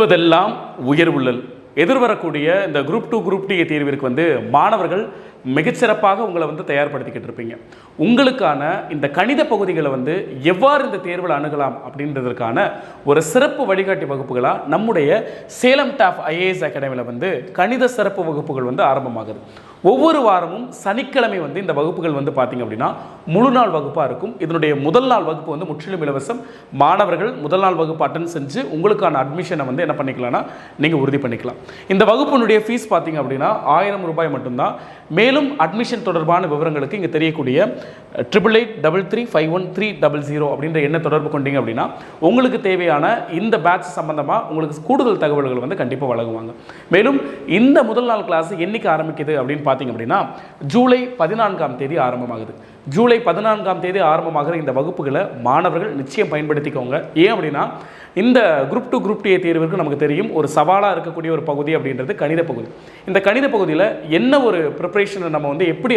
சொல்லுவதெல்லாம் உயர்வுள்ளல். எதிர்வரக்கூடிய இந்த group 2 group D தேர்விற்கு மாணவர்கள் மிகச்சிறப்பாக உங்களை தயார்படுத்திக்கிட்டு இருப்பீங்க. உங்களுக்கான இந்த கணித பகுதிகளை எவ்வாறு இந்த தேர்வில் அணுகலாம் அப்படின்றதற்கான ஒரு சிறப்பு வழிகாட்டி வகுப்புகளாக நம்முடைய சேலம் டாப் ஐஏஎஸ் அகாடமியில் கணித சிறப்பு வகுப்புகள் ஆரம்பமாகுது. ஒவ்வொரு வாரமும் சனிக்கிழமை இந்த வகுப்புகள் பார்த்தீங்க அப்படின்னா முழு நாள் வகுப்பாக இருக்கும். இதனுடைய முதல் நாள் வகுப்பு முற்றிலும் இலவசம். மாணவர்கள் முதல் நாள் வகுப்பு அட்டன் செஞ்சு உங்களுக்கான அட்மிஷனை என்ன பண்ணிக்கலாம்னா நீங்கள் உறுதி பண்ணிக்கலாம். இந்த வகுப்பினுடைய ஃபீஸ் பார்த்தீங்க அப்படின்னா 1000 ரூபாய் மட்டும்தான். மேலும் அட்மிஷன் தொடர்பான விவரங்களுக்கு இங்கே தெரியக்கூடிய 8883351300 அப்படின்ற எண்ணை தொடர்பு கொண்டீங்க அப்படின்னா உங்களுக்கு தேவையான இந்த பேட்ச் சம்பந்தமாக உங்களுக்கு கூடுதல் தகவல்கள் கண்டிப்பாக வழங்குவாங்க. மேலும் இந்த முதல் நாள் கிளாஸ் என்னைக்கு ஆரம்பிக்குது அப்படின்னு பார்த்தீங்க அப்படின்னா ஜூலை 14ஆம் தேதி ஆரம்பமாகுது. ஜூலை 14ஆம் தேதி ஆரம்பமாகிற இந்த வகுப்புகளை மாணவர்கள் நிச்சயம் பயன்படுத்திக்கோங்க. ஏன் அப்படின்னா இந்த குரூப் 2 குரூப் டி தேர்விற்கு நமக்கு தெரியும் ஒரு சவாலாக இருக்கக்கூடிய ஒரு பகுதி அப்படின்றது கணித பகுதி. இந்த கணித பகுதியில் என்ன ஒரு ப்ரிப்பரேஷனை நம்ம எப்படி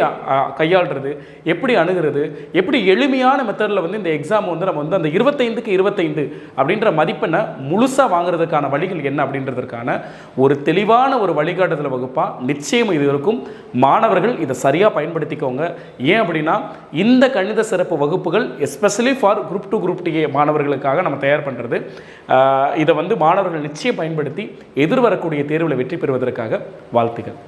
கையாளுறது, எப்படி அணுகிறது, எப்படி எளிமையான மெத்தடில் இந்த எக்ஸாம் நம்ம அந்த 25க்கு 25 அப்படின்ற மதிப்பெண்ணை முழுசாக வாங்குறதுக்கான வழிகள் என்ன அப்படின்றதுக்கான ஒரு தெளிவான ஒரு வழிகாட்டுதல் வகுப்பாக நிச்சயம் இது இருக்கும். மாணவர்கள் இதை சரியாக பயன்படுத்திக்கோங்க. ஏன் அப்படின்னா இந்த கணித சிறப்பு வகுப்புகள் especially for group 2 group D மாணவர்களுக்காக நம்ம தயார் பண்ணுறது. இதை மாணவர்கள் நிச்சயம் பயன்படுத்தி எதிர்வரக்கூடிய தேர்வில் வெற்றி பெறுவதற்காக வாழ்த்துக்கள்.